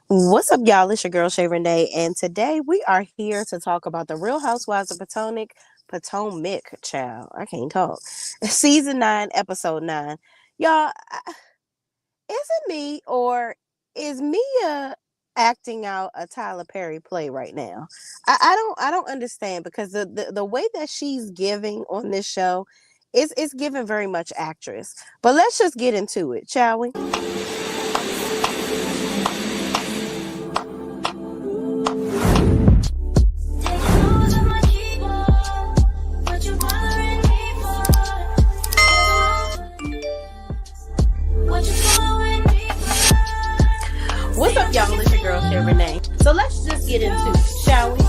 What's up, y'all? It's your girl Shay Renee, and today we are here to talk about the Real Housewives of Potomac, child. I can't talk. Season 9, episode 9. Y'all, is it me or is Mia acting out a Tyler Perry play right now? I don't understand because the way that she's giving on this show is giving very much actress. But let's just get into it, shall we? What's up, y'all? It's your girl, Shay Renee. So let's just get into it, shall we?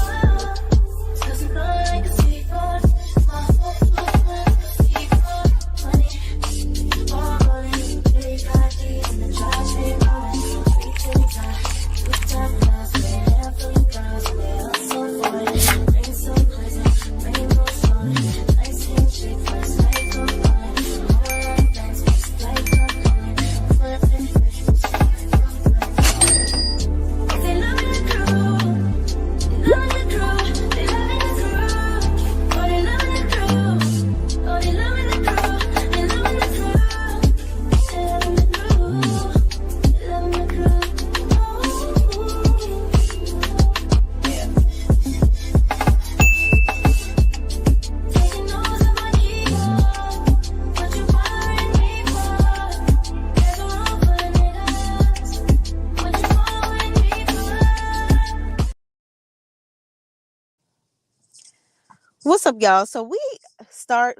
What's up, y'all? So we start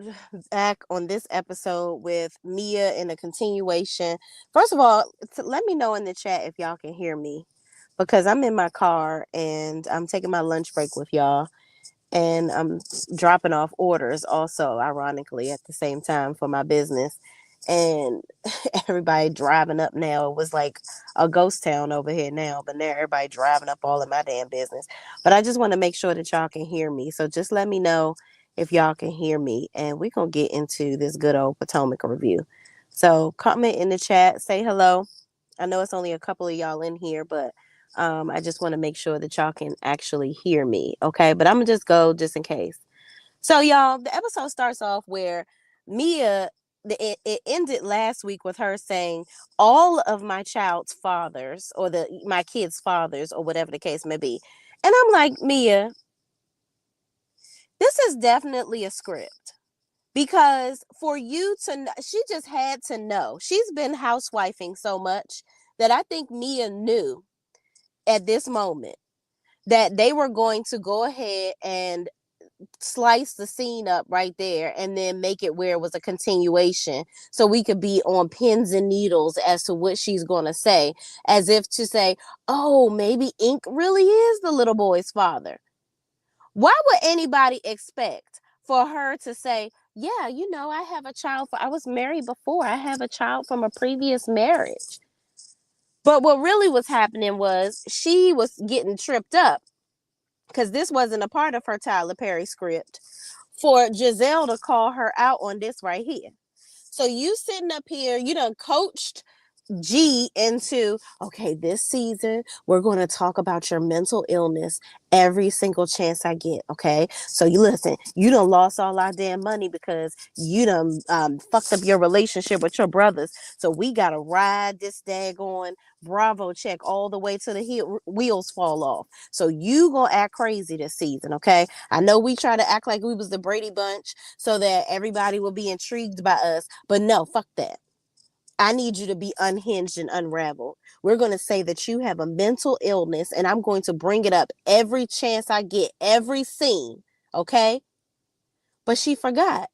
back on this episode with Mia in a continuation. First of all, let me know in the chat if y'all can hear me because I'm in my car and I'm taking my lunch break with y'all and I'm dropping off orders also, ironically, at the same time for my business. And everybody driving up now. It was like a ghost town over here now, but now everybody driving up all of my damn business. But I just want to make sure that y'all can hear me. So just let me know if y'all can hear me, and we're going to get into this good old Potomac review. So comment in the chat, say hello. I know it's only a couple of y'all in here, but I just want to make sure that y'all can actually hear me. Okay. But I'm going to just go just in case. So, y'all, the episode starts off where Mia, it ended last week with her saying, all of my child's fathers or my kids' fathers or whatever the case may be. And I'm like, Mia, this is definitely a script. Because for you to, she just had to know. She's been housewifing so much that I think Mia knew at this moment that they were going to go ahead and slice the scene up right there and then make it where it was a continuation so we could be on pins and needles as to what she's going to say, as if to say, oh, maybe Ink really is the little boy's father. Why would anybody expect for her to say, yeah, I have a child, I was married before, I have a child from a previous marriage? But what really was happening was she was getting tripped up because this wasn't a part of her Tyler Perry script for Giselle to call her out on this right here. So you sitting up here, you done coached G into, okay, this season, we're going to talk about your mental illness every single chance I get, okay? So you listen, you done lost all our damn money because you done fucked up your relationship with your brothers. So we got to ride this daggone Bravo check all the way to the wheels fall off. So you going to act crazy this season, okay? I know we try to act like we was the Brady Bunch so that everybody will be intrigued by us, but no, fuck that. I need you to be unhinged and unraveled. We're going to say that you have a mental illness, and I'm going to bring it up every chance I get, every scene, okay? But she forgot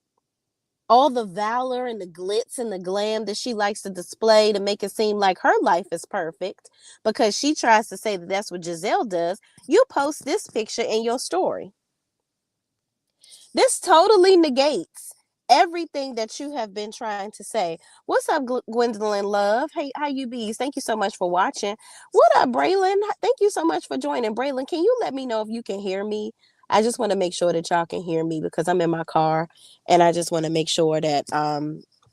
all the valor and the glitz and the glam that she likes to display to make it seem like her life is perfect because she tries to say that that's what Giselle does. You post this picture in your story. This totally negates everything that you have been trying to say. What's up, Gwendolyn Love? Hey, how you bees? Thank you so much for watching. What up, Braylon? Thank you so much for joining. Braylon, can you let me know if you can hear me? I just want to make sure that y'all can hear me because I'm in my car and I just want to make sure that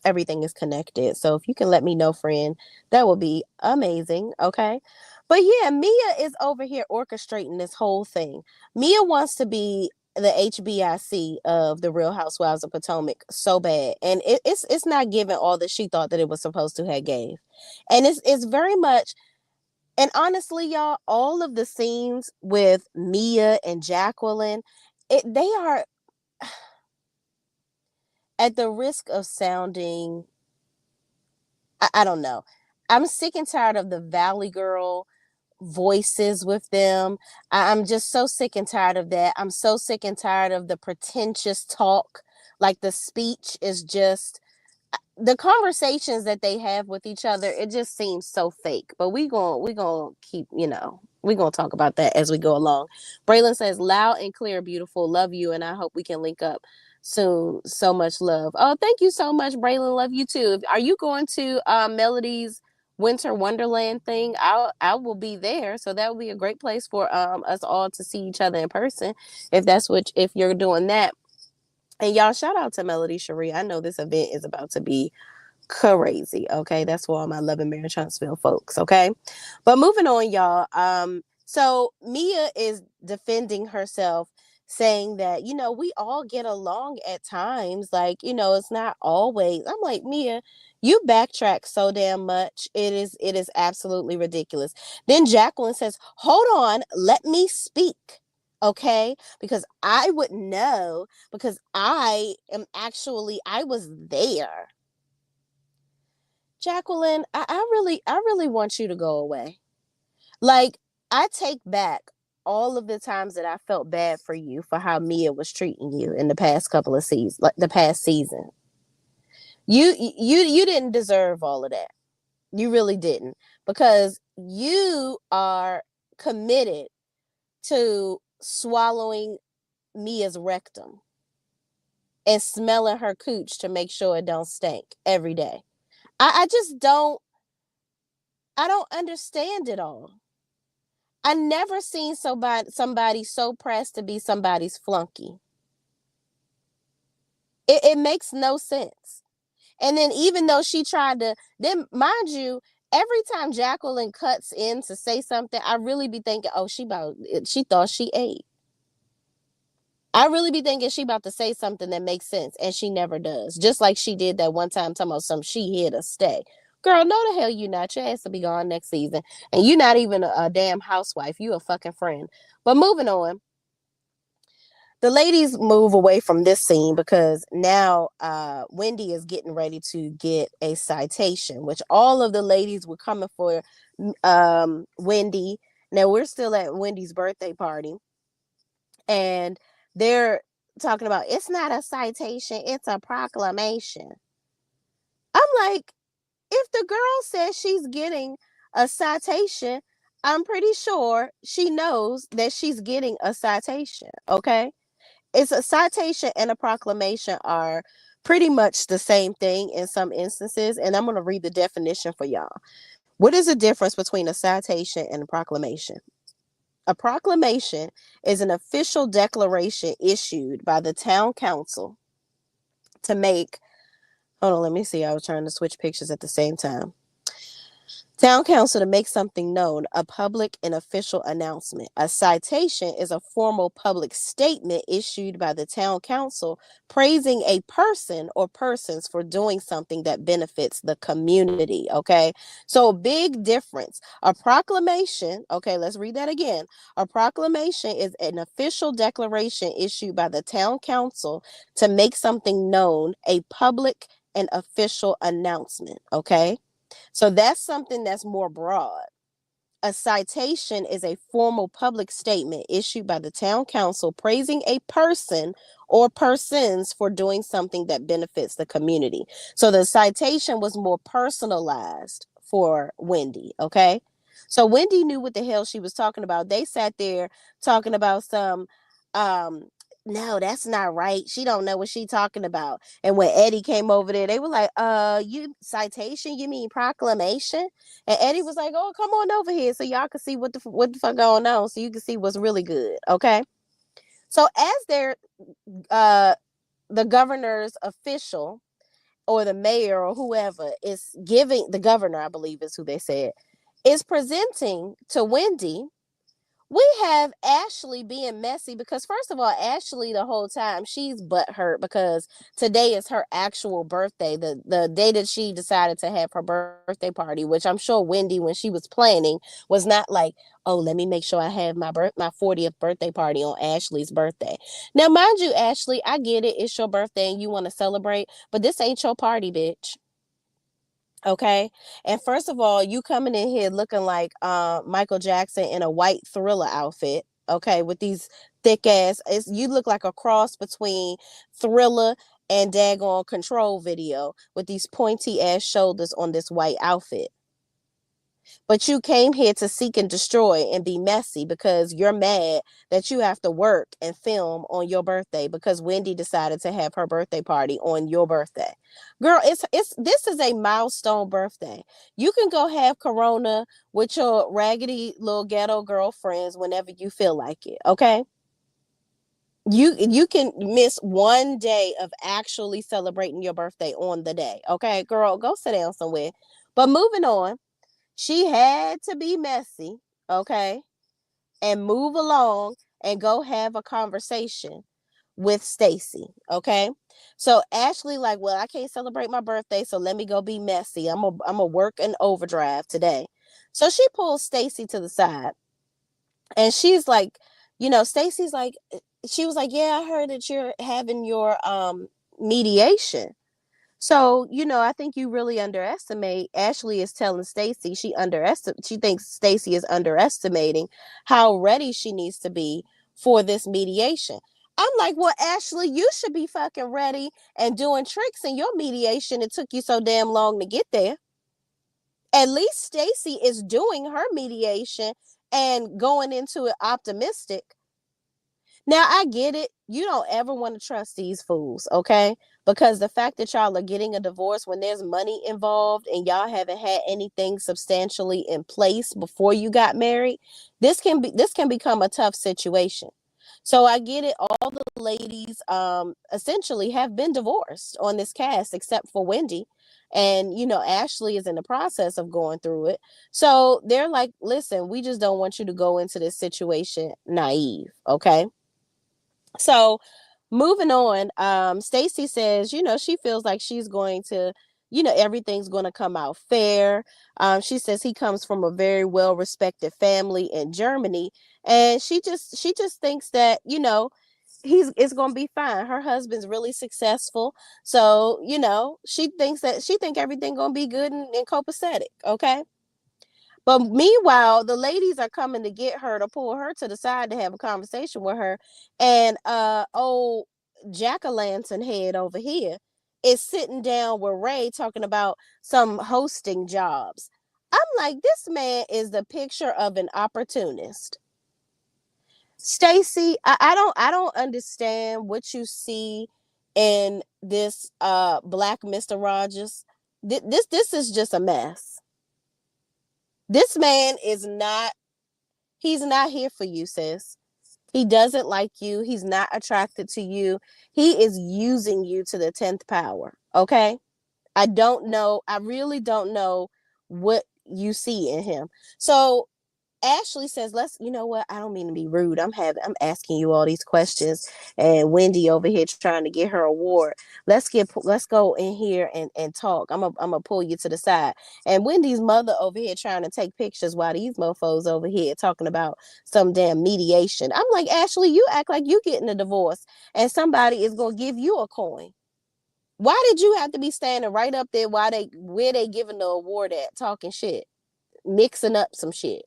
everything is connected. So if you can let me know, friend, that would be amazing. Okay. But yeah, Mia is over here orchestrating this whole thing. Mia wants to be the HBIC of the Real Housewives of Potomac so bad, and it's not giving all that she thought that it was supposed to have gave, and it's very much. And honestly, y'all, all of the scenes with Mia and Jacqueline, they are, at the risk of sounding, I don't know. I'm sick and tired of the Valley Girl voices with them. I'm just so sick and tired of that. I'm so sick and tired of the pretentious talk. Like the speech is just the conversations that they have with each other, it just seems so fake. But we gonna keep, we're gonna talk about that as we go along. Braylon says, loud and clear, beautiful. Love you, and I hope we can link up soon. So much love. Oh, thank you so much, Braylon. Love you too. Are you going to Melody's Winter Wonderland thing? I will be there. So that would be a great place for us all to see each other in person. If you're doing that. And y'all, shout out to Melody Cherie. I know this event is about to be crazy. Okay, that's for all my Love and Marriage Huntsville folks. Okay, but moving on, y'all. So Mia is defending herself, saying that we all get along at times. Like it's not always. I'm like, Mia, you backtrack so damn much. It is absolutely ridiculous. Then Jacqueline says, "Hold on, let me speak." Okay, because I would know, because I was there. Jacqueline, I really want you to go away. Like, I take back all of the times that I felt bad for you for how Mia was treating you in the past couple of seasons, like the past season. You didn't deserve all of that. You really didn't, because you are committed to swallowing Mia's rectum and smelling her cooch to make sure it don't stink every day. I just don't understand it all. I never seen somebody so pressed to be somebody's flunky. It makes no sense. And then even though she tried to, then mind you, every time Jacqueline cuts in to say something, I really be thinking, oh, she thought she ate. I really be thinking she about to say something that makes sense, and she never does. Just like she did that one time talking about some she here to stay. Girl, no the hell you not. Your ass will be gone next season. And you not even a damn housewife. You a fucking friend. But moving on. The ladies move away from this scene because now Wendy is getting ready to get a citation, which all of the ladies were coming for Wendy. Now we're still at Wendy's birthday party, and they're talking about, it's not a citation, it's a proclamation. I'm like, if the girl says she's getting a citation, I'm pretty sure she knows that she's getting a citation. Okay, it's a citation and a proclamation are pretty much the same thing in some instances, and I'm going to read the definition for y'all. What is the difference between a citation and a proclamation? A proclamation is an official declaration issued by the town council to make, hold on, let me see. I was trying to switch pictures at the same time. Town council to make something known, a public and official announcement. A citation is a formal public statement issued by the town council praising a person or persons for doing something that benefits the community. Okay, so big difference. A proclamation, okay, let's read that again. A proclamation is an official declaration issued by the town council to make something known, a public and official announcement. Okay. So that's something that's more broad. A citation is a formal public statement issued by the town council praising a person or persons for doing something that benefits the community. So the citation was more personalized for Wendy, okay? So Wendy knew what the hell she was talking about. They sat there talking about some um no, that's not right. She don't know what she talking about. And when Eddie came over there, they were like, you citation, you mean proclamation? And Eddie was like, oh, come on over here so y'all can see what the fuck going on, so you can see what's really good. Okay. So as they're the governor's official or the mayor or whoever is giving, the governor, I believe is who they said, is presenting to Wendy, we have Ashley being messy because, first of all, Ashley the whole time she's butthurt because today is her actual birthday, the day that she decided to have her birthday party, which I'm sure Wendy, when she was planning, was not like, oh, let me make sure I have my 40th birthday party on Ashley's birthday. Now, mind you, Ashley, I get it, it's your birthday and you want to celebrate, but this ain't your party, bitch. Okay. And first of all, you coming in here looking like Michael Jackson in a white Thriller outfit. Okay, with these thick ass, you look like a cross between Thriller and daggone Control Video with these pointy ass shoulders on this white outfit. But you came here to seek and destroy and be messy because you're mad that you have to work and film on your birthday because Wendy decided to have her birthday party on your birthday. Girl, it's this is a milestone birthday. You can go have Corona with your raggedy little ghetto girlfriends whenever you feel like it, okay? You can miss one day of actually celebrating your birthday on the day, okay? Girl, go sit down somewhere. But moving on, she had to be messy, okay, and move along and go have a conversation with Stacy, okay? So Ashley like, well, I can't celebrate my birthday, so let me go be messy. I'm a work an overdrive today. So she pulls Stacy to the side and she's like, Stacy's like, she was like, yeah, I heard that you're having your mediation. So, I think you really underestimate. Ashley is telling Stacy she thinks Stacy is underestimating how ready she needs to be for this mediation. I'm like, well, Ashley, you should be fucking ready and doing tricks in your mediation. It took you so damn long to get there. At least Stacy is doing her mediation and going into it optimistic. Now, I get it. You don't ever want to trust these fools, okay? Because the fact that y'all are getting a divorce when there's money involved and y'all haven't had anything substantially in place before you got married, this can become a tough situation. So I get it. All the ladies essentially have been divorced on this cast except for Wendy. And Ashley is in the process of going through it. So they're like, listen, we just don't want you to go into this situation naive, okay? So moving on, Stacy says, she feels like she's going to, everything's going to come out fair. She says he comes from a very well respected family in Germany, and she just thinks that, he's it's going to be fine. Her husband's really successful, so she think everything going to be good and copacetic. Okay. But meanwhile, the ladies are coming to get her to pull her to the side to have a conversation with her. And old Jack-o'-lantern head over here is sitting down with Ray talking about some hosting jobs. I'm like, this man is the picture of an opportunist. Stacy, I don't understand what you see in this black Mr. Rogers. This is just a mess. This man he's not here for you, sis. He doesn't like you. He's not attracted to you. He is using you to the 10th power. Okay. I don't know. I really don't know what you see in him. So Ashley says, you know what? I don't mean to be rude. I'm asking you all these questions, and Wendy over here trying to get her award. Let's go in here and talk. I'm gonna pull you to the side. And Wendy's mother over here trying to take pictures while these mofos over here talking about some damn mediation. I'm like, Ashley, you act like you getting a divorce and somebody is gonna give you a coin. Why did you have to be standing right up there where they giving the award at, talking shit, mixing up some shit?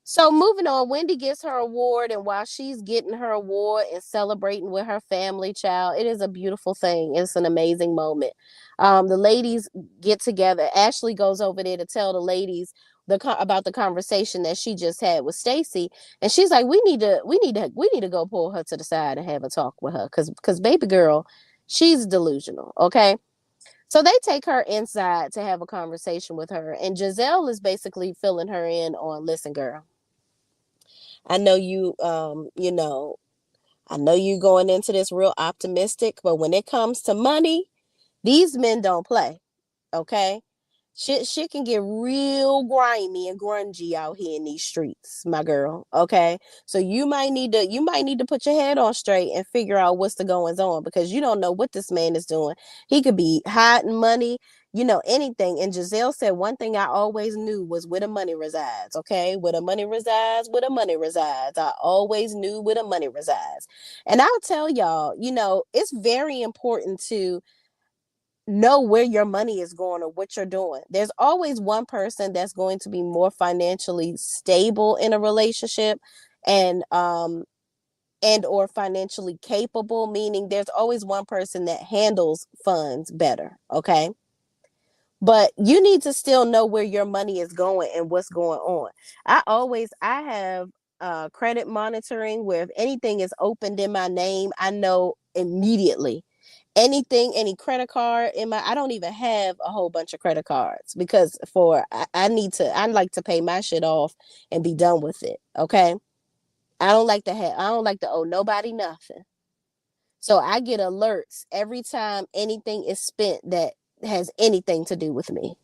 So moving on, Wendy gets her award, and while she's getting her award and celebrating with her family, child, it is a beautiful thing. It's an amazing moment. The ladies get together. Ashley goes over there to tell the ladies about the conversation that she just had with Stacy, and she's like, "We need to go pull her to the side and have a talk with her, because baby girl, she's delusional." Okay. So they take her inside to have a conversation with her, and Giselle is basically filling her in on, listen, girl, I know I know you going into this real optimistic, but when it comes to money, These men don't play. Okay. Shit can get real grimy and grungy out here in these streets, my girl. Okay. So you might need to put your head on straight and figure out what's the goings on, because you don't know what this man is doing. He could be hiding money, anything. And Giselle said one thing I always knew was where the money resides. Okay. Where the money resides, where the money resides. I always knew where the money resides. And I'll tell y'all, it's very important to know where your money is going or what you're doing. There's always one person that's going to be more financially stable in a relationship, and or financially capable, meaning there's always one person that handles funds better. Okay. But you need to still know where your money is going and what's going on. I have credit monitoring, where if anything is opened in my name, I know immediately. Any credit card in my, I don't even have a whole bunch of credit cards, because I like to pay my shit off and be done with it. Okay. I don't like to owe nobody nothing. So I get alerts every time anything is spent that has anything to do with me.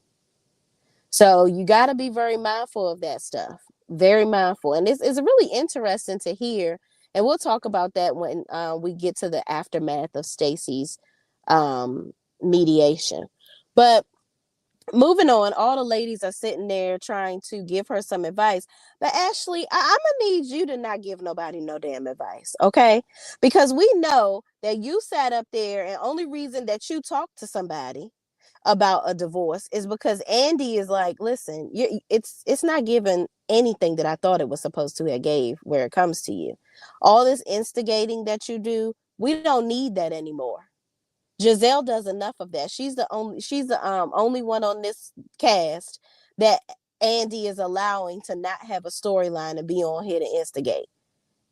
So you got to be very mindful of that stuff. Very mindful. And it's really interesting to hear. And we'll talk about that when we get to the aftermath of Stacy's um, mediation. But moving on, all the ladies are sitting there trying to give her some advice. But Ashley, I'm gonna need you to not give nobody no damn advice, okay? Because we know that you sat up there, and only reason that you talked to somebody about a divorce is because Andy is like, listen, it's not giving anything that I thought it was supposed to have gave where it comes to you. All this instigating that you do, we don't need that anymore. Giselle does enough of that. She's the only one on this cast that Andy is allowing to not have a storyline and be on here to instigate.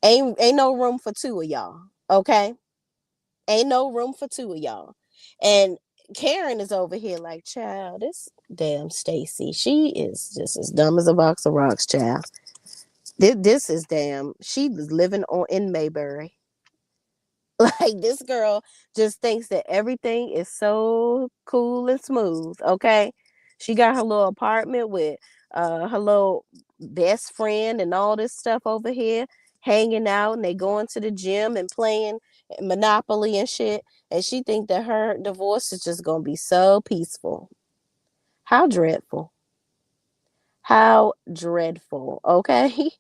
Ain't no room for two of y'all. Okay? Ain't no room for two of y'all. And Karen is over here like, child, this damn Stacy, she is just as dumb as a box of rocks, child. This is damn. She was living on in Mayberry. Like, this girl just thinks that everything is so cool and smooth. Okay, she got her little apartment with her little best friend and all this stuff over here, hanging out, and they going to the gym and playing Monopoly and shit. And she think that her divorce is just gonna be so peaceful. How dreadful! How dreadful! Okay.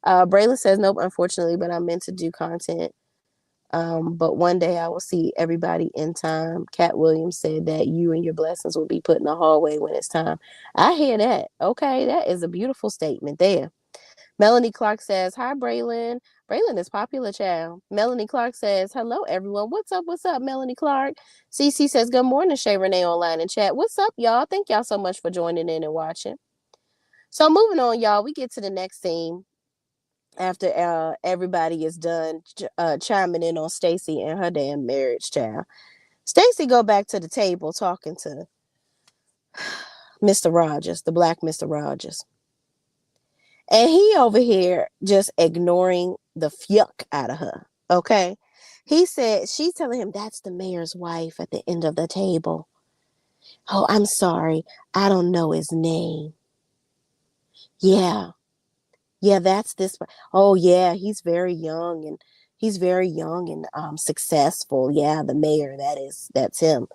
Braylon says nope, unfortunately, but I meant to do content. But one day I will see everybody in time. Cat Williams said that you and your blessings will be put in the hallway when it's time. I hear that. Okay, that is a beautiful statement there. Melanie Clark says, hi, Braylon. Braylon is popular, child. Melanie Clark says, hello, everyone. What's up? What's up, Melanie Clark? CC says, good morning, Shay Renee online in chat. What's up, y'all? Thank y'all so much for joining in and watching. So moving on, y'all, we get to the next scene after everybody is done chiming in on Stacy and her damn marriage, child. Stacy go back to the table talking to Mr. Rogers, the black Mr. Rogers. And he over here just ignoring the fuck out of her. Okay. He said, she's telling him that's the mayor's wife at the end of the table. Oh, I'm sorry. I don't know his name. Yeah. Yeah, that's this. Oh, yeah, he's very young and successful. Yeah, the mayor, that's him.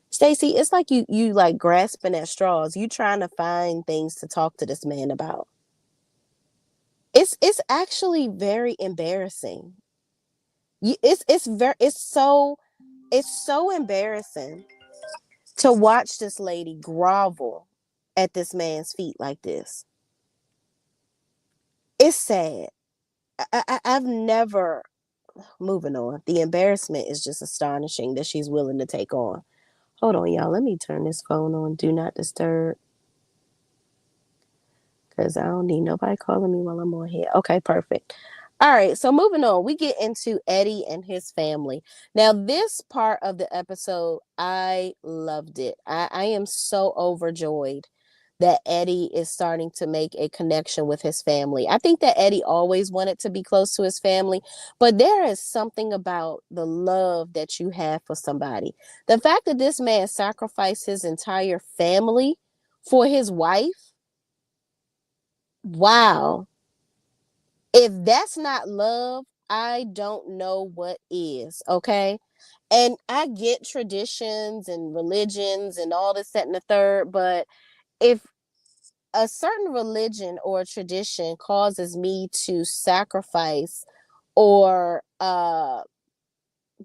Stacy, it's like you like grasping at straws. You trying to find things to talk to this man about. It's actually very embarrassing. It's so embarrassing to watch this lady grovel at this man's feet like this. It's sad. I've never. Moving on. The embarrassment is just astonishing that she's willing to take on. Hold on, y'all. Let me turn this phone on. Do not disturb. Because I don't need nobody calling me while I'm on here. Okay, perfect. All right, so moving on, we get into Eddie and his family. Now, this part of the episode, I loved it. I am so overjoyed that Eddie is starting to make a connection with his family. I think that Eddie always wanted to be close to his family, but there is something about the love that you have for somebody. The fact that this man sacrificed his entire family for his wife, wow. If that's not love, I don't know what is, okay? And I get traditions and religions and all this, that, and the third, but if a certain religion or tradition causes me to sacrifice or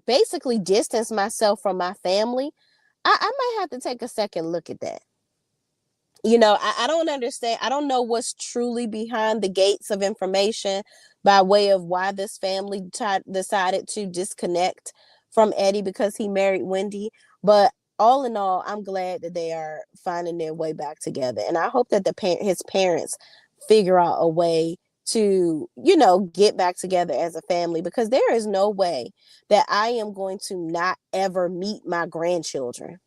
basically distance myself from my family, I might have to take a second look at that. I don't understand. I don't know what's truly behind the gates of information by way of why this family decided to disconnect from Eddie because he married Wendy. But all in all, I'm glad that they are finding their way back together. And I hope that his parents figure out a way to, get back together as a family, because there is no way that I am going to not ever meet my grandchildren.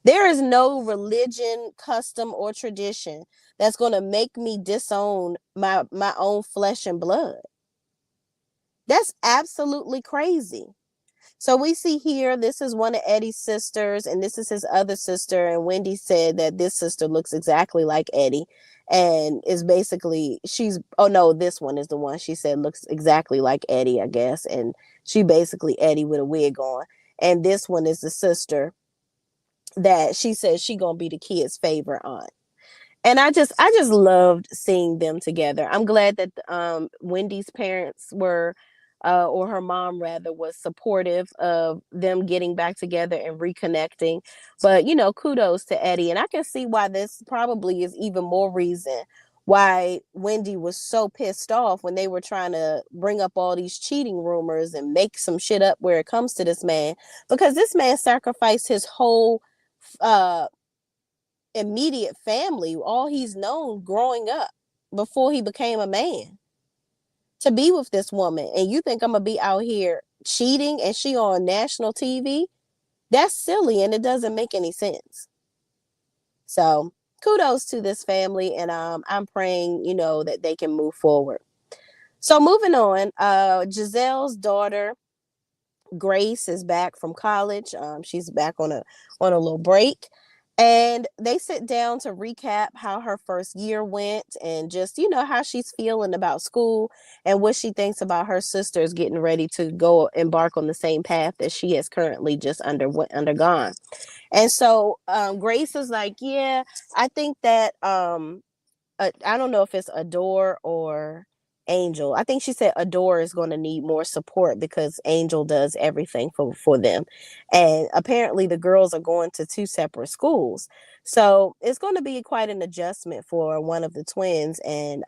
There is no religion, custom, or tradition that's going to make me disown my own flesh and blood. That's absolutely crazy. So we see here, this is one of Eddie's sisters, and this is his other sister. And Wendy said that this sister looks exactly like Eddie, and is basically, oh no, this one is the one she said looks exactly like Eddie, I guess. And she basically Eddie with a wig on. And this one is the sister that she says she gonna be the kid's favorite aunt. And I just loved seeing them together. I'm glad that Wendy's parents were, or her mom rather, was supportive of them getting back together and reconnecting. But kudos to Eddie, and I can see why this probably is even more reason why Wendy was so pissed off when they were trying to bring up all these cheating rumors and make some shit up where it comes to this man, because this man sacrificed his whole uh immediate family, all he's known growing up before he became a man, to be with this woman. And you think I'm gonna be out here cheating and she on national TV? That's silly, and it doesn't make any sense. So kudos to this family, and I'm praying, that they can move forward. So moving on, Giselle's daughter Grace is back from college. She's back on a little break, and they sit down to recap how her first year went, and just how she's feeling about school and what she thinks about her sisters getting ready to go embark on the same path that she has currently just undergone. And so Grace is like, yeah, I think that I don't know if it's Adore or Angel. I think she said Adore is going to need more support because Angel does everything for them. And apparently the girls are going to two separate schools. So it's going to be quite an adjustment for one of the twins. And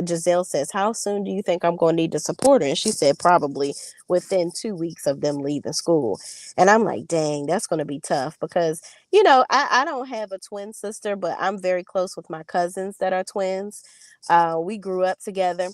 Giselle says, how soon do you think I'm going to need to support her? And she said, probably within 2 weeks of them leaving school. And I'm like, dang, that's going to be tough because, I don't have a twin sister, but I'm very close with my cousins that are twins. We grew up together.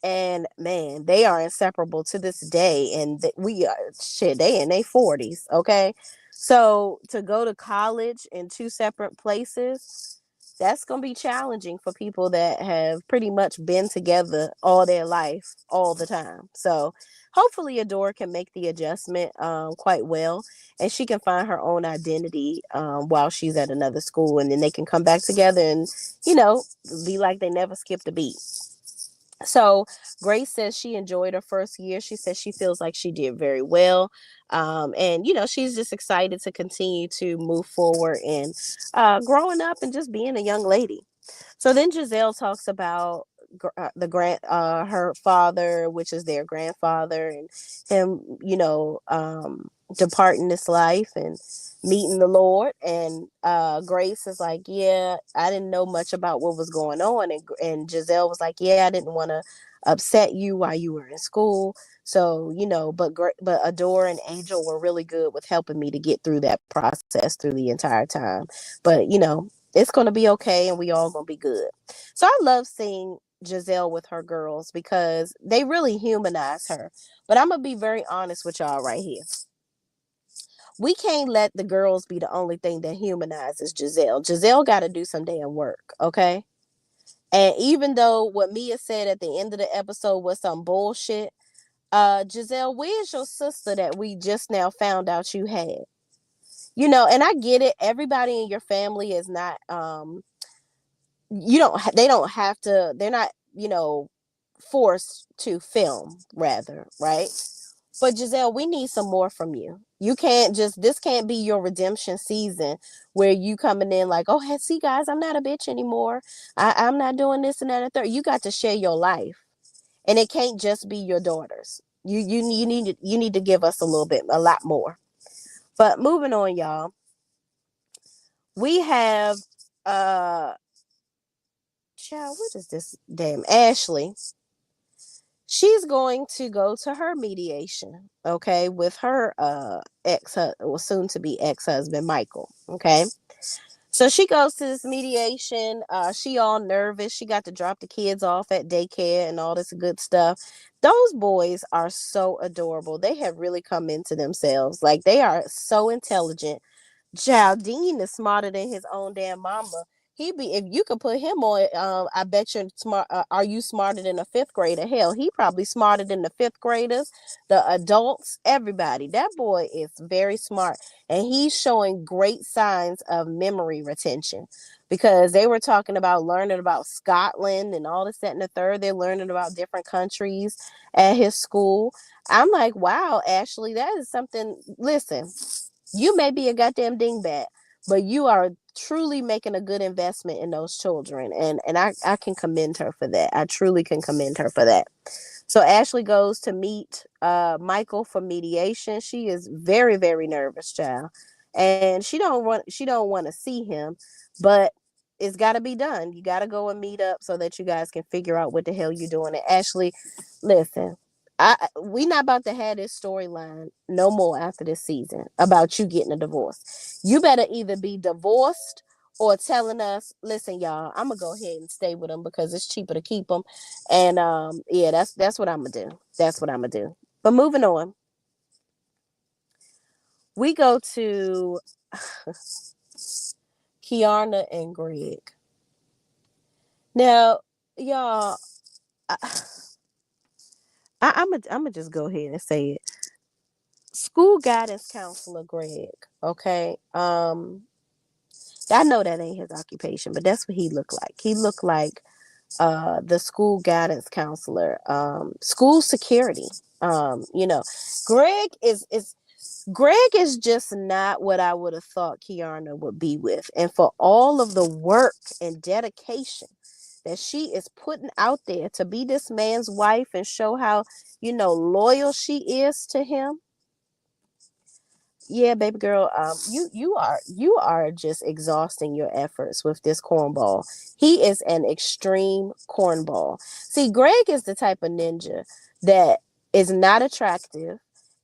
And man, they are inseparable to this day. And we are shit, they in their 40s. Okay. So to go to college in two separate places, that's going to be challenging for people that have pretty much been together all their life, all the time. So hopefully Adore can make the adjustment quite well, and she can find her own identity while she's at another school, and then they can come back together and, be like they never skipped a beat. So Grace says she enjoyed her first year. She says she feels like she did very well. And, she's just excited to continue to move forward and growing up and just being a young lady. So then Giselle talks about her father, which is their grandfather, and him, departing this life and meeting the Lord. And Grace is like, yeah, I didn't know much about what was going on. And Giselle was like, yeah, I didn't want to upset you while you were in school. So, but Adore and Angel were really good with helping me to get through that process through the entire time. But, it's going to be okay, and we all going to be good. So I love seeing Giselle with her girls because they really humanize her. But I'm going to be very honest with y'all right here. we can't let the girls be the only thing that humanizes Giselle. Giselle got to do some damn work, okay? And even though what Mia said at the end of the episode was some bullshit, Giselle, where's your sister that we just now found out you had? You know, and I get it. Everybody in your family is not they don't have to, they're not, forced to film, rather, right? But Giselle, we need some more from you. You can't just, this can't be your redemption season where you coming in like, oh, hey, see guys, I'm not a bitch anymore. I'm not doing this and that and third. You got to share your life. And it can't just be your daughters. You need to give us a little bit, a lot more. But moving on, y'all. We have child, what is this damn Ashley? She's going to go to her mediation, okay, with her soon to be ex-husband Michael, okay? So she goes to this mediation. She all nervous. She got to drop the kids off at daycare and all this good stuff. Those boys are so adorable. They have really come into themselves. Like, they are so intelligent. Child, Dean is smarter than his own damn mama. He be, if you could put him on, I bet you're smart. Are you smarter than a fifth grader? Hell, he probably smarter than the fifth graders, the adults, everybody. That boy is very smart, and he's showing great signs of memory retention, because they were talking about learning about Scotland and all this, that, and the third. They're learning about different countries at his school. I'm like, wow, Ashley, that is something. Listen, you may be a goddamn dingbat, but you are truly making a good investment in those children. And I can commend her for that. I truly can commend her for that. So Ashley goes to meet Michael for mediation. She is very, very nervous, child. And she don't want to see him, but it's got to be done. You got to go and meet up so that you guys can figure out what the hell you're doing. And Ashley, listen, we not about to have this storyline no more after this season about you getting a divorce. You better either be divorced or telling us, listen, y'all, I'm gonna go ahead and stay with them because it's cheaper to keep them. And yeah, that's what I'm gonna do. That's what I'm gonna do. But moving on, we go to Kiana and Greg. Now, y'all, I'm gonna just go ahead and say it. School guidance counselor Greg, okay? I know that ain't his occupation, but that's what he looked like. He looked like the school guidance counselor, school security. You know, Greg Greg is just not what I would have thought Kiana would be with. And for all of the work and dedication that she is putting out there to be this man's wife and show how, loyal she is to him. Yeah, baby girl, you are just exhausting your efforts with this cornball. He is an extreme cornball. See, Greg is the type of ninja that is not attractive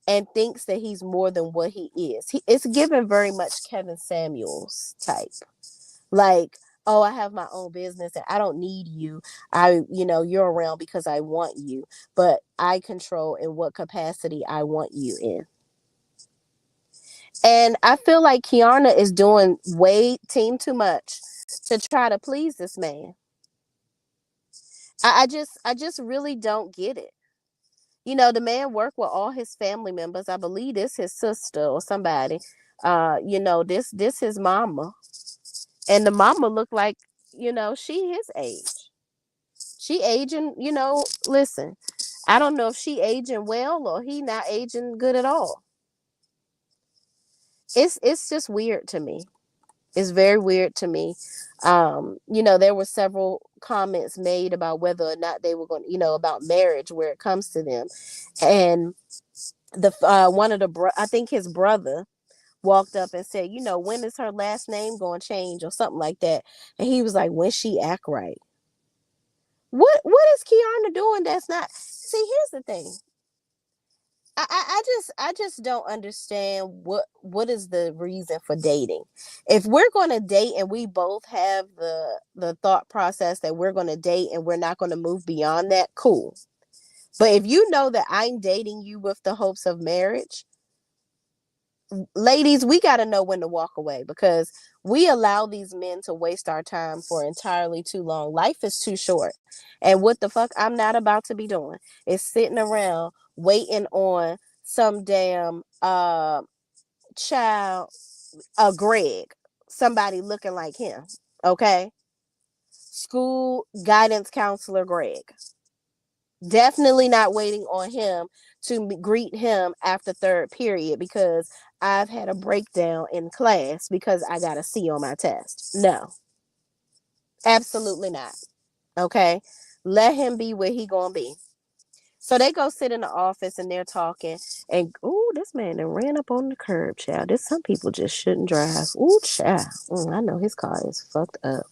and thinks that he's more than what he is. It's given very much Kevin Samuels type. Like, oh, I have my own business and I don't need you. You're around because I want you, but I control in what capacity I want you in. And I feel like Kiana is doing way too much to try to please this man. I just really don't get it. The man worked with all his family members. I believe this his sister or somebody. This his mama. And the mama looked like, she his age. She aging, listen, I don't know if she aging well or he not aging good at all. It's just weird to me. It's very weird to me. There were several comments made about whether or not they were going, about marriage where it comes to them. And the one of the I think his brother walked up and said, when is her last name going to change or something like that. And he was like, when she act right. What is Kiana doing that's not? See, here's the thing. I just don't understand what is the reason for dating. If we're going to date and we both have the thought process that we're going to date and we're not going to move beyond that, cool. But if you know that I'm dating you with the hopes of marriage, ladies, we got to know when to walk away, because we allow these men to waste our time for entirely too long. Life is too short. And what the fuck I'm not about to be doing is sitting around waiting on some damn child, Greg, somebody looking like him. Okay? School guidance counselor Greg. Definitely not waiting on him to greet him after third period because I've had a breakdown in class because I got a C on my test. No, absolutely not. Okay, let him be where he gonna be. So they go sit in the office and they're talking, and ooh, this man done ran up on the curb, child. This some people just shouldn't drive. Ooh, child. I know his car is fucked up.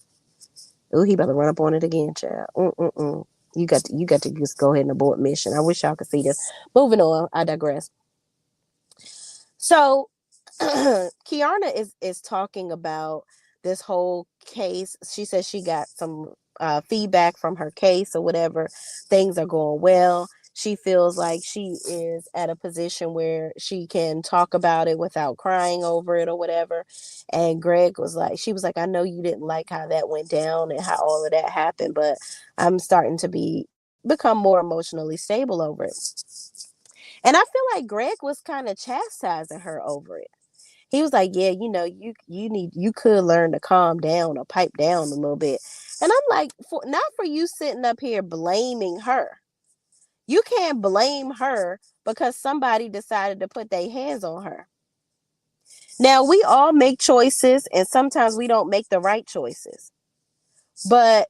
Ooh, he about to run up on it again, child. You got to just go ahead and abort mission. I wish y'all could see this. Moving on, I digress. So Kiana is talking about this whole case. She says she got some feedback from her case or whatever. Things are going well. She feels like she is at a position where she can talk about it without crying over it or whatever. And Greg was like, she was like, I know you didn't like how that went down and how all of that happened, but I'm starting to become more emotionally stable over it. And I feel like Greg was kind of chastising her over it. He was like, yeah, you could learn to calm down or pipe down a little bit. And I'm like, not for you sitting up here blaming her. You can't blame her because somebody decided to put their hands on her. Now, we all make choices and sometimes we don't make the right choices. But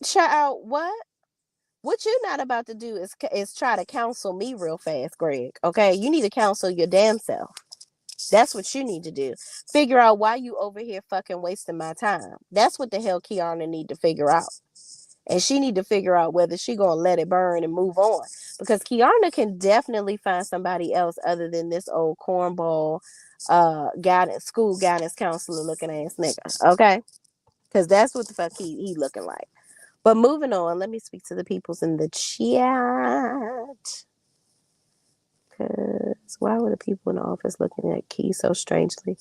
child, what you're not about to do is try to counsel me real fast, Greg. Okay, you need to counsel your damn self. That's what you need to do. Figure out why you over here fucking wasting my time. That's what the hell Kiana need to figure out. And she need to figure out whether she gonna let it burn and move on. Because Kiana can definitely find somebody else other than this old cornball school guidance counselor looking ass nigga. Okay? Because that's what the fuck he looking like. But moving on, let me speak to the peoples in the chat. Because why were the people in the office looking at Key so strangely?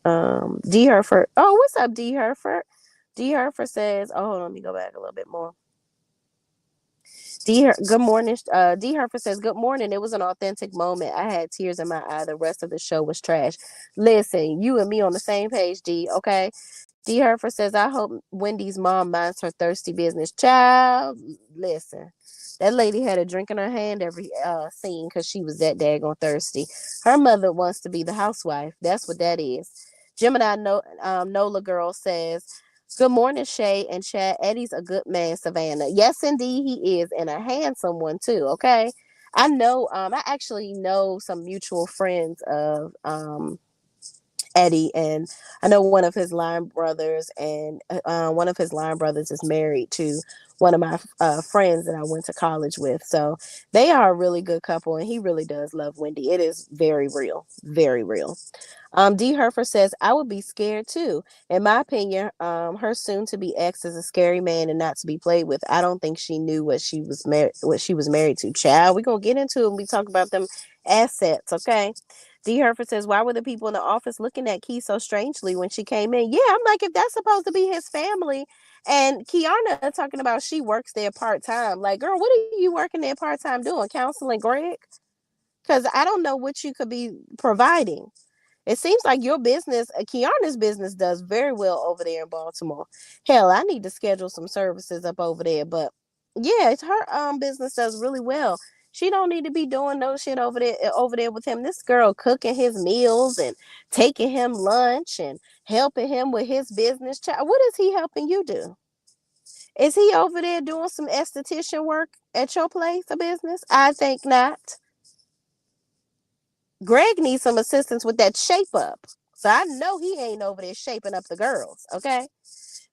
D Herford. Oh, what's up, D Herford? D Herford says, oh, hold on, let me go back a little bit more. Good morning. D Herford says, good morning. It was an authentic moment. I had tears in my eye. The rest of the show was trash. Listen, you and me on the same page, D. Okay. D Herford says, I hope Wendy's mom minds her thirsty business. Child, listen. That lady had a drink in her hand every scene because she was that daggone thirsty. Her mother wants to be the housewife. That's what that is. Gemini Nola girl says, good morning, Shay and Chad. Eddie's a good man, Savannah. Yes, indeed, he is, and a handsome one too. Okay, I know. I actually know some mutual friends of Eddie, and I know one of his line brothers, and one of his line brothers is married to one of my friends that I went to college with. So they are a really good couple, and he really does love Wendy. It is very real, very real. D. Herford says, I would be scared too. In my opinion, her soon-to-be ex is a scary man and not to be played with. I don't think she knew what she was married to. Child, we're gonna get into it when we talk about them assets, okay? D. Herford says, why were the people in the office looking at Key so strangely when she came in? Yeah, I'm like, if that's supposed to be his family, and Kiana talking about she works there part-time. Like, girl, what are you working there part-time doing? Counseling Greg? Because I don't know what you could be providing. It seems like your business, Kiana's business, does very well over there in Baltimore. Hell, I need to schedule some services up over there. But yeah, it's her business does really well. She don't need to be doing no shit over there with him. This girl cooking his meals and taking him lunch and helping him with his business. What is he helping you do? Is he over there doing some esthetician work at your place of business? I think not. Greg needs some assistance with that shape up. So I know he ain't over there shaping up the girls, okay?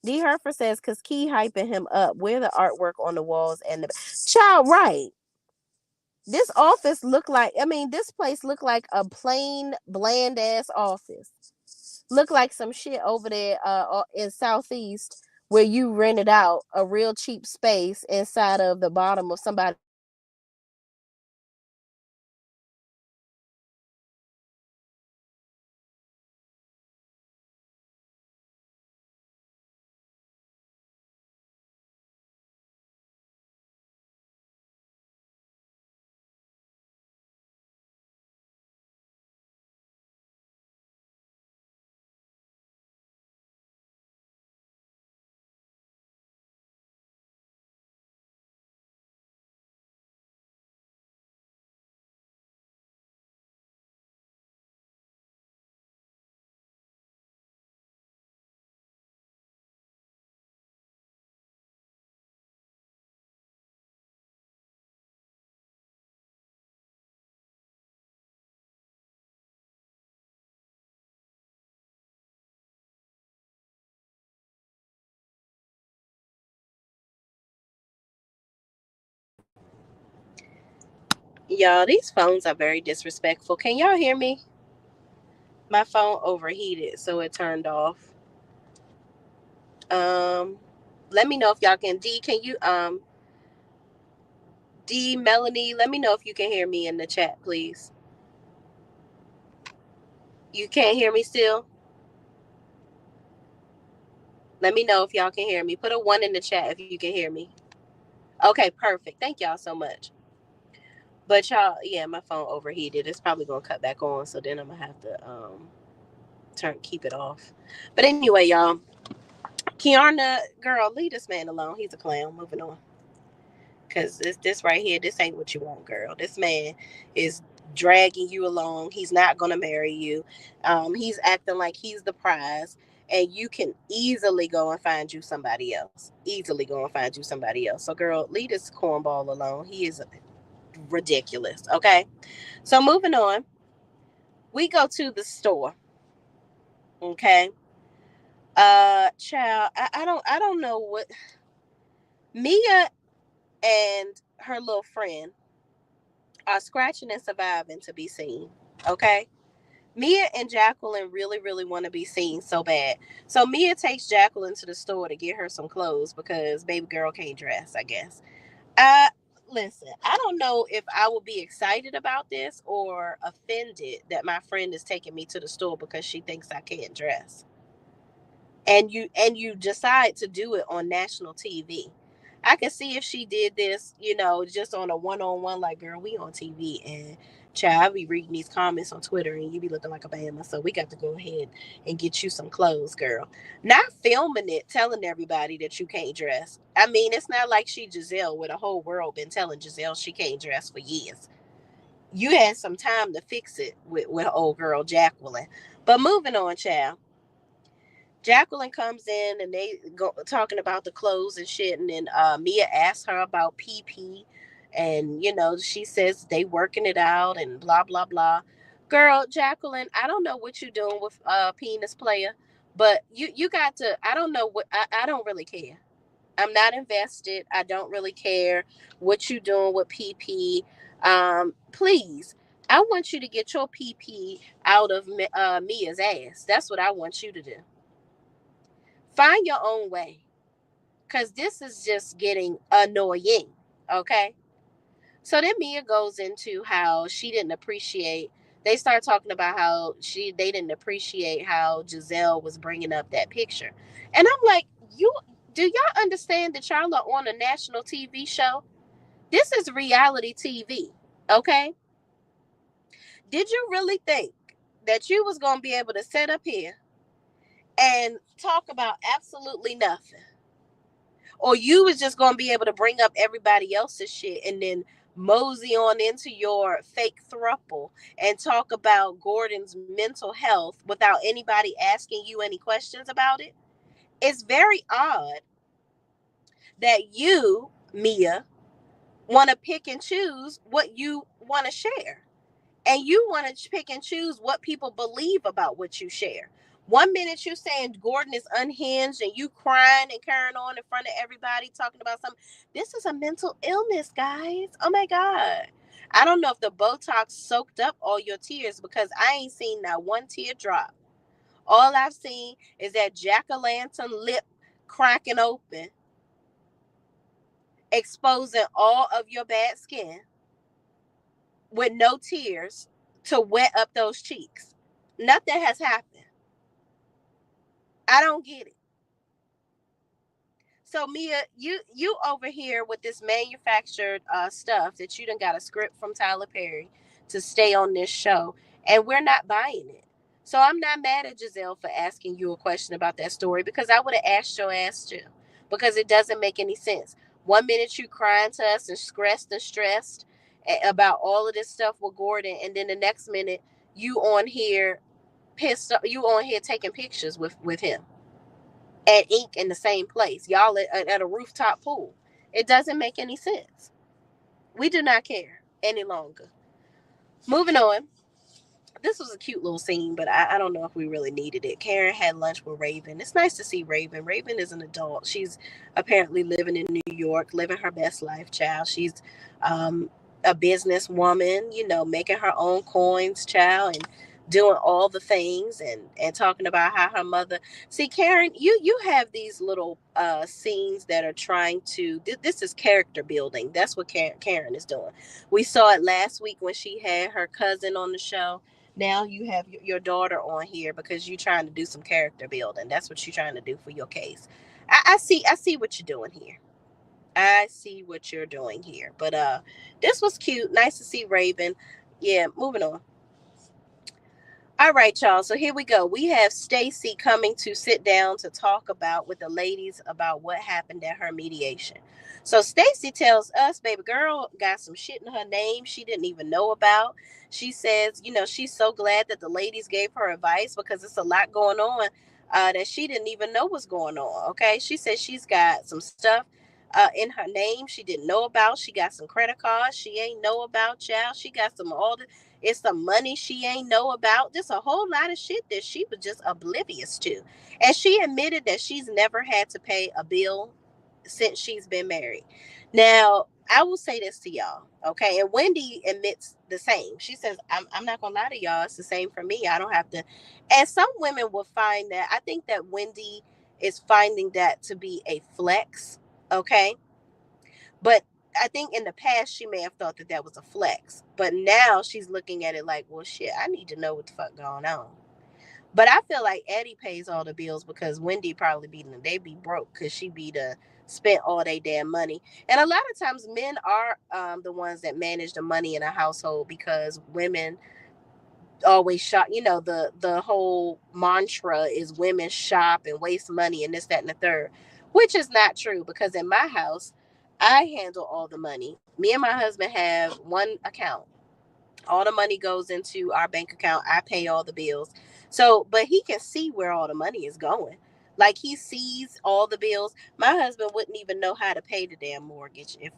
D. Herford says, because Key hyping him up. Where the artwork on the walls and the child, right? This office looked like, this place looked like a plain, bland ass office. Look like some shit over there in Southeast where you rented out a real cheap space inside of the bottom of somebody Y'all, these phones are very disrespectful. Can y'all hear me? My phone overheated, so it turned off. Um, Let me know if y'all can. Can you Melanie? Let me know if you can hear me in the chat, please. You can't hear me still? Let me know if y'all can hear me. Put a 1 in the chat if you can hear me. Okay, perfect. Thank y'all so much. But y'all, yeah, my phone overheated. It's probably gonna cut back on, so then I'm gonna have to keep it off. But anyway, y'all, Kiana, girl, leave this man alone. He's a clown. Moving on. Cause this right here, this ain't what you want, girl. This man is dragging you along. He's not gonna marry you. He's acting like he's the prize, and you can easily go and find you somebody else. Easily go and find you somebody else. So, girl, leave this cornball alone. He is ridiculous. Okay. So moving on, we go to the store. Okay. Child, I don't know what Mia and her little friend are scratching and surviving to be seen. Okay. Mia and Jacqueline really, really want to be seen so bad. So Mia takes Jacqueline to the store to get her some clothes because baby girl can't dress, I guess. Uh Listen, I don't know if I will be excited about this or offended that my friend is taking me to the store because she thinks I can't dress. And you decide to do it on national TV. I could see if she did this, just on a one-on-one, like, girl, we on TV, and child, I be reading these comments on Twitter and you be looking like a bama, so we got to go ahead and get you some clothes, girl. Not filming it, telling everybody that you can't dress. I mean, it's not like she Giselle, where the whole world been telling Giselle she can't dress for years. You had some time to fix it with old girl Jacqueline. But moving on, child. Jacqueline comes in and they go talking about the clothes and shit, and then Mia asks her about PP, and she says they working it out and blah blah blah. Girl, Jacqueline, I don't know what you're doing with penis player, but you got to. I don't know what I don't really care. I'm not invested. I don't really care what you doing with PP. Please, I want you to get your PP out of Mia's ass. That's what I want you to do. Find your own way, because this is just getting annoying. Okay. So then Mia goes into how she didn't appreciate. They start talking about how they didn't appreciate how Giselle was bringing up that picture, and I'm like, you do y'all understand that y'all are on a national TV show? This is reality TV. Okay. Did you really think that you was gonna be able to sit up here and talk about absolutely nothing? Or you was just gonna be able to bring up everybody else's shit and then mosey on into your fake thruple and talk about Gordon's mental health without anybody asking you any questions about it? It's very odd that you, Mia, want to pick and choose what you want to share. And you want to pick and choose what people believe about what you share. One minute you're saying Gordon is unhinged and you crying and carrying on in front of everybody talking about something. This is a mental illness, guys. Oh my God. I don't know if the Botox soaked up all your tears, because I ain't seen that one tear drop. All I've seen is that jack-o'-lantern lip cracking open, exposing all of your bad skin with no tears to wet up those cheeks. Nothing has happened. I don't get it. So Mia, you over here with this manufactured stuff that you done got a script from Tyler Perry to stay on this show, and we're not buying it. So I'm not mad at Giselle for asking you a question about that story, because I would have asked your ass too, because it doesn't make any sense. One minute you crying to us and stressed about all of this stuff with Gordon, and then the next minute you on here pissed. You on here taking pictures with him at ink in the same place. Y'all at a rooftop pool. It doesn't make any sense. We do not care any longer. Moving on. This was a cute little scene, but I don't know if we really needed it. Karen had lunch with Raven. It's nice to see Raven. Raven is an adult. She's apparently living in New York, living her best life, child. She's a businesswoman, making her own coins, child, and doing all the things, and talking about how her mother. See, Karen, you have these little scenes that are trying to. This is character building. That's what Karen is doing. We saw it last week when she had her cousin on the show. Now you have your daughter on here because you're trying to do some character building. That's what you're trying to do for your case. I see what you're doing here. I see what you're doing here. But this was cute. Nice to see Raven. Yeah, moving on. All right, y'all. So here we go. We have Stacy coming to sit down to talk about with the ladies about what happened at her mediation. So Stacy tells us, baby girl got some shit in her name she didn't even know about. She says, she's so glad that the ladies gave her advice because it's a lot going on that she didn't even know was going on. Okay. She says she's got some stuff in her name she didn't know about. She got some credit cards she ain't know about, child. She got some all the it's some money she ain't know about. Just a whole lot of shit that she was just oblivious to. And she admitted that she's never had to pay a bill since she's been married. Now, I will say this to y'all, okay? And Wendy admits the same. She says, I'm not going to lie to y'all. It's the same for me. I don't have to. And some women will find that. I think that Wendy is finding that to be a flex, okay? But I think in the past she may have thought that that was a flex, but now she's looking at it like, well, shit, I need to know what the fuck going on. But I feel like Eddie pays all the bills because Wendy probably they be broke because she be the spent all their damn money. And a lot of times men are the ones that manage the money in a household because women always shop. The whole mantra is women shop and waste money and this, that, and the third, which is not true because in my house, I handle all the money. Me and my husband have one account. All the money goes into our bank account. I pay all the bills. So, but he can see where all the money is going. Like he sees all the bills. My husband wouldn't even know how to pay the damn mortgage if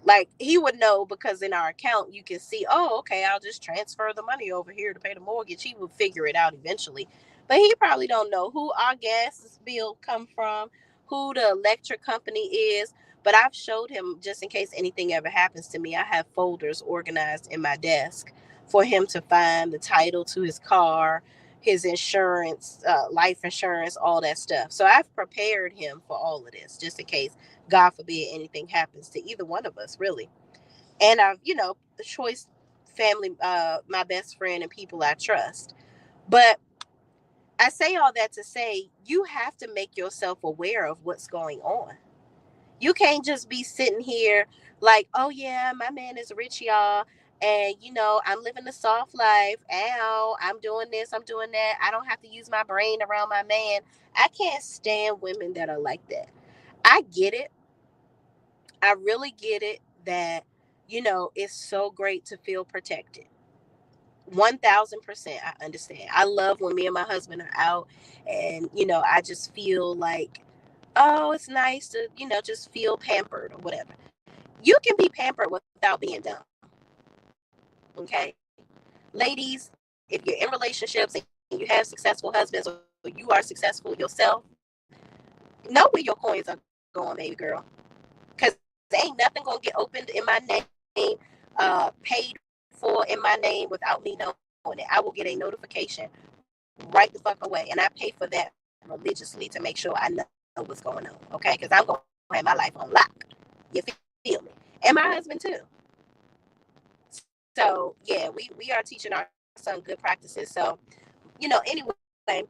like he would know because in our account you can see, oh, okay, I'll just transfer the money over here to pay the mortgage. He would figure it out eventually. But he probably don't know who our gas bill come from, who the electric company is. But I've showed him just in case anything ever happens to me. I have folders organized in my desk for him to find the title to his car, his insurance, life insurance, all that stuff. So I've prepared him for all of this just in case, God forbid, anything happens to either one of us, really. And I've, the choice family, my best friend and people I trust. But I say all that to say you have to make yourself aware of what's going on. You can't just be sitting here like, oh yeah, my man is rich, y'all. And I'm living a soft life. Ow, I'm doing this, I'm doing that. I don't have to use my brain around my man. I can't stand women that are like that. I get it. I really get it that, it's so great to feel protected. 1000% I understand. I love when me and my husband are out and, I just feel like, oh, it's nice to, just feel pampered or whatever. You can be pampered without being dumb. Okay. Ladies, if you're in relationships and you have successful husbands or you are successful yourself, know where your coins are going, baby girl. Because ain't nothing going to get opened in my name, paid for in my name without me knowing it. I will get a notification right the fuck away. And I pay for that religiously to make sure I know what's going on. Okay. Because I'm going to have my life on lock. You feel me? And my husband too. So yeah, we are teaching our son good practices. So, anyway,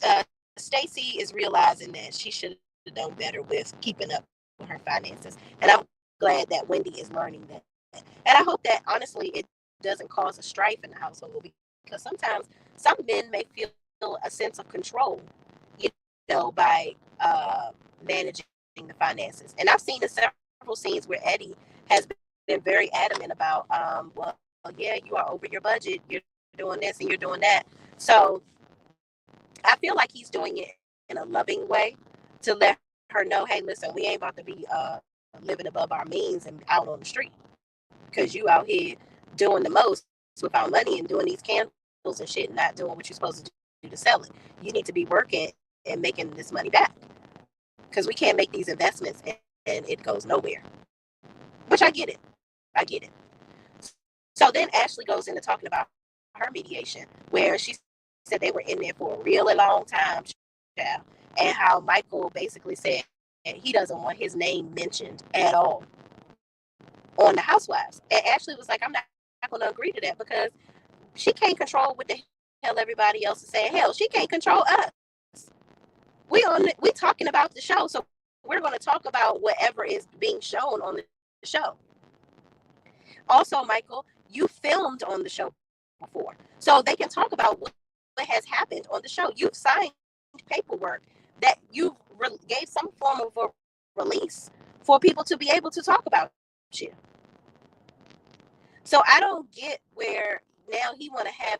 uh, Stacy is realizing that she should have done better with keeping up with her finances. And I'm glad that Wendy is learning that. And I hope that honestly it doesn't cause a strife in the household because sometimes some men may feel a sense of control, by managing the finances. And I've seen in several scenes where Eddie has been very adamant about, well, yeah, you are over your budget. You're doing this and you're doing that. So I feel like he's doing it in a loving way to let her know, hey, listen, we ain't about to be living above our means and out on the street because you out here doing the most with our money and doing these candles and shit, and not doing what you're supposed to do to sell it. You need to be working and making this money back because we can't make these investments it goes nowhere. Which I get it. I get it. So then Ashley goes into talking about her mediation, where she said they were in there for a really long time, and how Michael basically said he doesn't want his name mentioned at all on the Housewives. And Ashley was like, I'm not going to agree to that, because she can't control what the hell everybody else is saying. Hell, she can't control us. We talking about the show, so we're going to talk about whatever is being shown on the show. Also, Michael, you filmed on the show before, so they can talk about what has happened on the show. You've signed paperwork that you gave some form of a release for people to be able to talk about you. So I don't get where now he want to have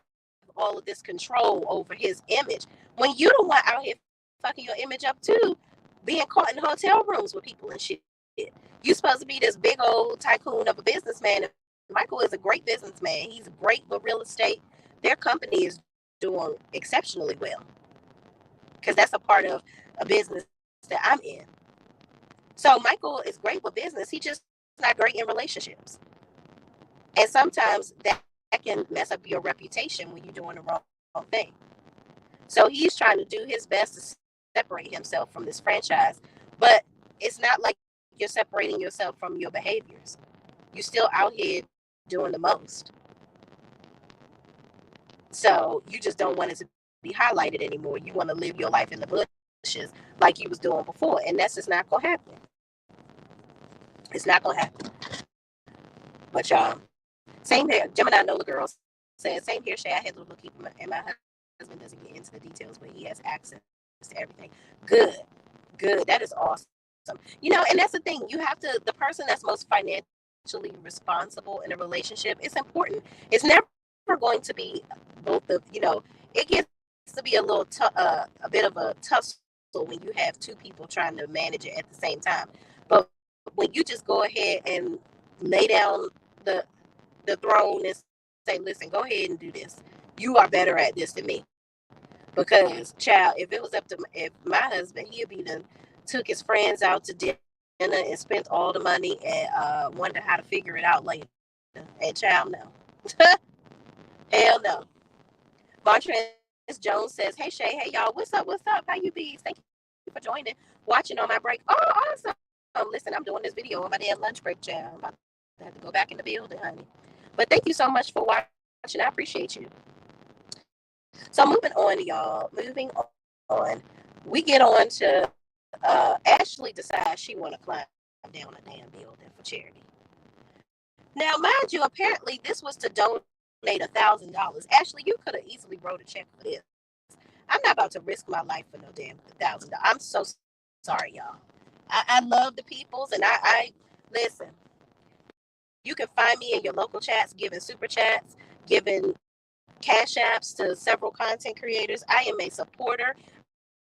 all of this control over his image when you don't want out here fucking your image up too, being caught in hotel rooms with people and shit. You supposed to be this big old tycoon of a businessman. Michael is a great businessman. He's great with real estate. Their company is doing exceptionally well, because that's a part of a business that I'm in. So Michael is great with business. He just not great in relationships. And sometimes that can mess up your reputation when you're doing the wrong thing. So he's trying to do his best to separate himself from this franchise. But it's not like you're separating yourself from your behaviors. You're still out here doing the most. So you just don't want it to be highlighted anymore. You want to live your life in the bushes like you was doing before. And that's just not going to happen. It's not going to happen. But y'all, same here. Gemini Nola Girl says, same here, Shay. I had a little bookkeeper, and my husband doesn't get into the details, but he has access to everything. Good. That is awesome. You know, and that's the thing. You have to, the person that's most financially responsible in a relationship, it's important. It's never going to be both of, you know, it gets to be a little, a bit of a tussle when you have two people trying to manage it at the same time. But when you just go ahead and lay down the throne and say, listen, go ahead and do this. You are better at this than me. Because, child, if it was up to my husband, he'd be done took his friends out to dinner and spent all the money and wondered how to figure it out later. And child, no. Hell no. Montrez Jones says, hey, Shay, hey, y'all, what's up? How you be? Thank you for joining, watching on my break. Oh, awesome. Listen, I'm doing this video on my damn lunch break, child. I'm about to have to go back in the building, honey. But thank you so much for watching. I appreciate you. So moving on, y'all. Moving on. We get on to Ashley decides she want to climb down a damn building for charity. Now, mind you, apparently this was to donate $1,000. Ashley, you could have easily wrote a check for this. I'm not about to risk my life for no damn $1,000. I'm so sorry, y'all. I love the peoples, and I listen. You can find me in your local chats, giving super chats, giving cash apps to several content creators. I am a supporter.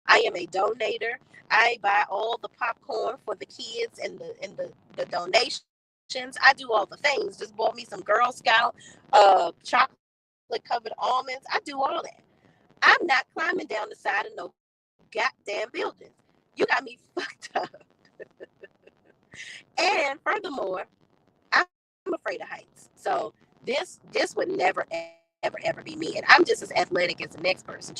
I am a donator. I buy all the popcorn for the kids and the donations. I do all the things. Just bought me some Girl Scout chocolate covered almonds. I do all that. I'm not climbing down the side of no goddamn building. You got me fucked up. And furthermore, I'm afraid of heights. So this would never, ever be me. And I'm just as athletic as the next person.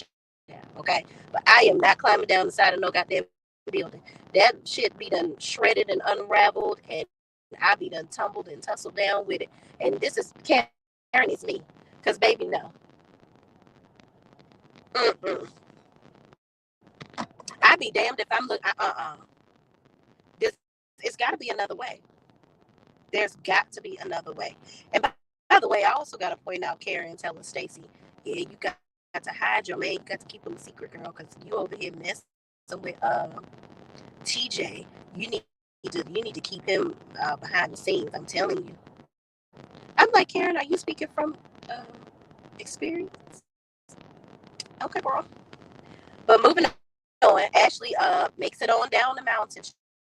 Okay? But I am not climbing down the side of no goddamn building. That shit be done shredded and unraveled, and I be done tumbled and tussled down with it. And this is Karen is me. Because baby, no. I'd be damned if I'm looking. It's got to be another way. There's got to be another way. And by the way, I also got to point out Karen telling Stacey, yeah, you got to hide your man. You got to keep him a secret, girl, because you over here messing with TJ. You need to keep him behind the scenes. I'm telling you. I'm like, Karen, are you speaking from experience? Okay, girl. But moving on, Ashley makes it on down the mountain,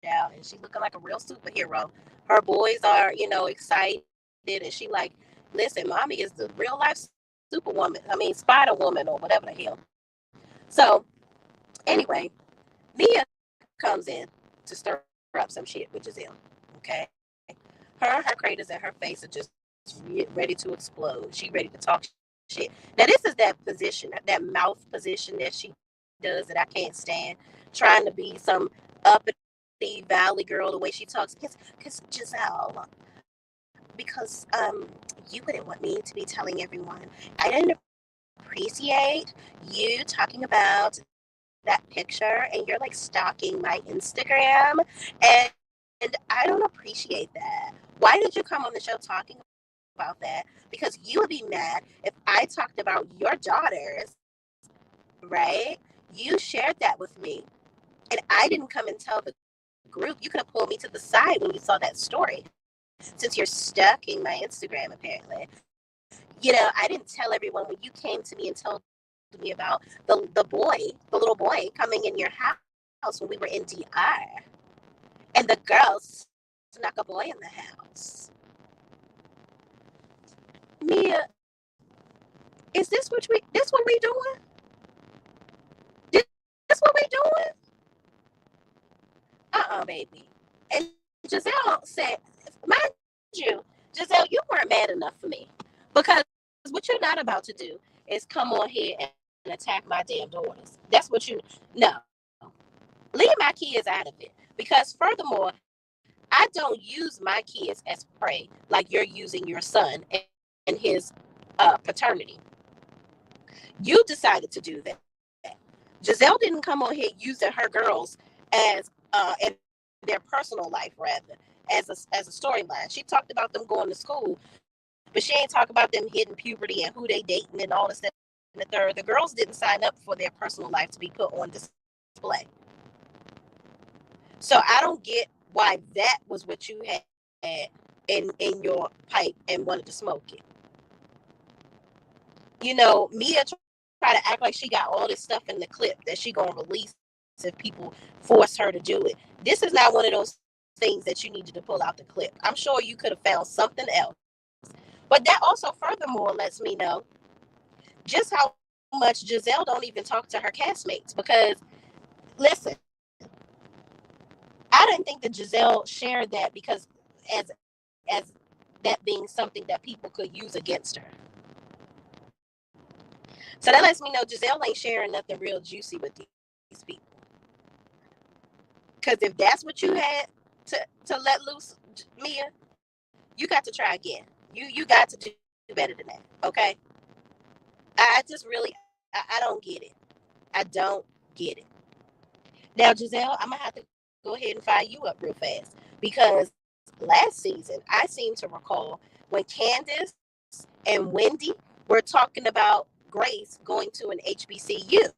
and she's looking like a real superhero. Her boys are, excited, and she like, listen, mommy is the real life superwoman. I mean, Spider Woman or whatever the hell. So, anyway, Mia comes in to stir up some shit with Giselle. Okay, her craters and her face are just ready to explode. She ready to talk shit. Now this is that position, that mouth position that she does that I can't stand. Trying to be some uppity valley girl the way she talks. Because Giselle, because you wouldn't want me to be telling everyone. I didn't appreciate you talking about that picture, and you're like stalking my Instagram, and I don't appreciate that. Why did you come on the show talking about that? Because you would be mad if I talked about your daughters, right? You shared that with me, and I didn't come and tell the group. You could have pulled me to the side when you saw that story, since you're stalking my Instagram, apparently. I didn't tell everyone when you came to me and told me about the little boy coming in your house when we were in DR, and the girls snuck a boy in the house. Mia, is this what we doing? This what we doing? Baby. And Giselle said, mind you, Giselle, you weren't mad enough for me, because what you're not about to do is come on here and attack my damn daughters. That's what no. Leave my kids out of it, because furthermore, I don't use my kids as prey like you're using your son and his paternity. You decided to do that. Giselle didn't come on here using her girls as in their personal life, rather, as a storyline. She talked about them going to school, but she ain't talk about them hitting puberty and who they dating and all this and the third. The girls didn't sign up for their personal life to be put on display. So I don't get why that was what you had in your pipe and wanted to smoke it. Mia try to act like she got all this stuff in the clip that she gonna release if people force her to do it. This is not one of those things that you needed to pull out the clip. I'm sure you could have found something else. But that also furthermore lets me know just how much Giselle don't even talk to her castmates. Because listen, I didn't think that Giselle shared that because as that being something that people could use against her. So that lets me know Giselle ain't sharing nothing real juicy with these people. Because if that's what you had to let loose, Mia, you got to try again. You got to do better than that, okay? I just really, I don't get it. I don't get it. Now, Giselle, I'm going to have to go ahead and fire you up real fast, because last season, I seem to recall when Candace and Wendy were talking about Grace going to an HBCU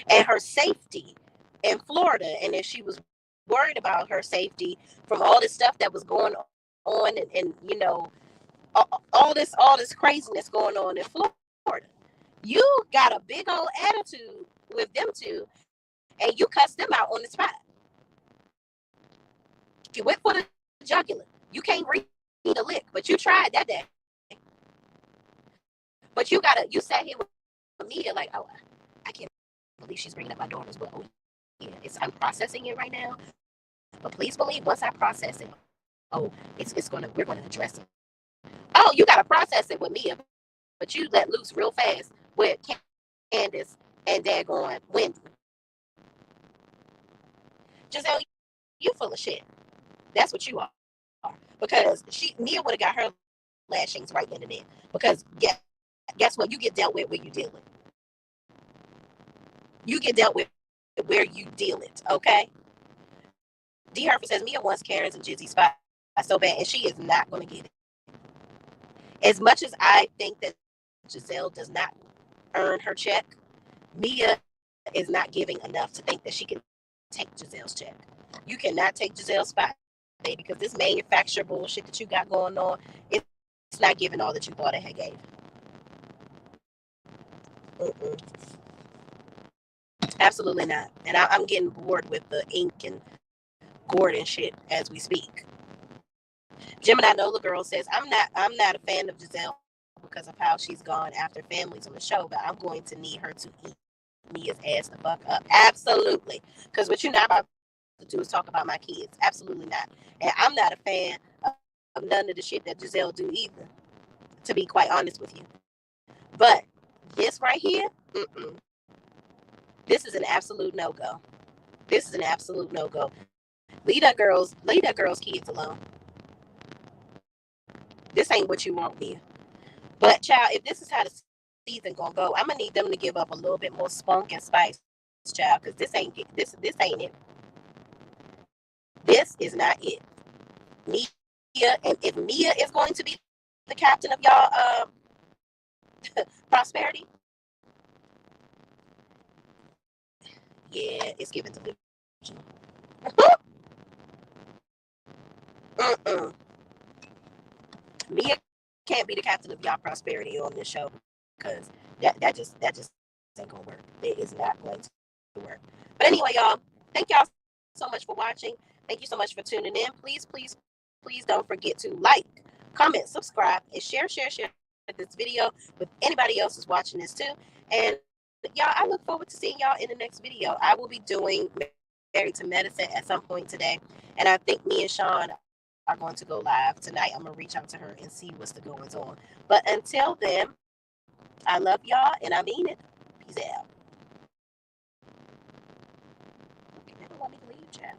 and her safety in Florida, and if she was worried about her safety from all this stuff that was going on, and all this craziness going on in Florida. You got a big old attitude with them two, and you cussed them out on the spot. You went for the jugular. You can't read a lick, but you tried that day. But you sat here with me like, oh, I can't believe she's bringing up my daughters. But oh, yeah, I'm processing it right now. But please believe, once I process it, we're gonna address it. Oh, you gotta process it with me, but you let loose real fast with Candace and daggone Wendy. Giselle, you full of shit. That's what you are. Because Nia would have got her lashings right then and there. Because guess what? You get dealt with where you deal it. You get dealt with where you deal it, okay? D. Herford says Mia wants Karen's and Jizzy's spot so bad, and she is not going to get it. As much as I think that Giselle does not earn her check, Mia is not giving enough to think that she can take Giselle's check. You cannot take Giselle's spot, baby, because this manufacturer bullshit that you got going on, it's not giving all that you thought it had gave. Mm-mm. Absolutely not. And I'm getting bored with the ink and Gordon shit as we speak. Gemini Nola Girl says, I'm not a fan of Giselle because of how she's gone after families on the show, but I'm going to need her to eat Mia's ass the fuck up. Absolutely. Because what you're not about to do is talk about my kids. Absolutely not. And I'm not a fan of none of the shit that Giselle do either, to be quite honest with you. But this right here, this is an absolute no-go. This is an absolute no-go. Leave that girl's kids alone. This ain't what you want, Mia. But child, if this is how the season gonna go, I'm gonna need them to give up a little bit more spunk and spice, child, because this ain't it. This is not it. Mia, and if Mia is going to be the captain of y'all prosperity, yeah, it's given delusion. Mia can't be the captain of y'all prosperity on this show because that just ain't gonna work. It is not going to work. But anyway, y'all, thank y'all so much for watching. Thank you so much for tuning in. Please, please, please don't forget to like, comment, subscribe, and share this video with anybody else who's watching this too. And y'all, I look forward to seeing y'all in the next video. I will be doing Married to Medicine at some point today, and I think me and Sean are going to go live tonight. I'm gonna reach out to her and see what's the goings on. But until then, I love y'all and I mean it. Peace out. Okay, they don't want me to leave, child.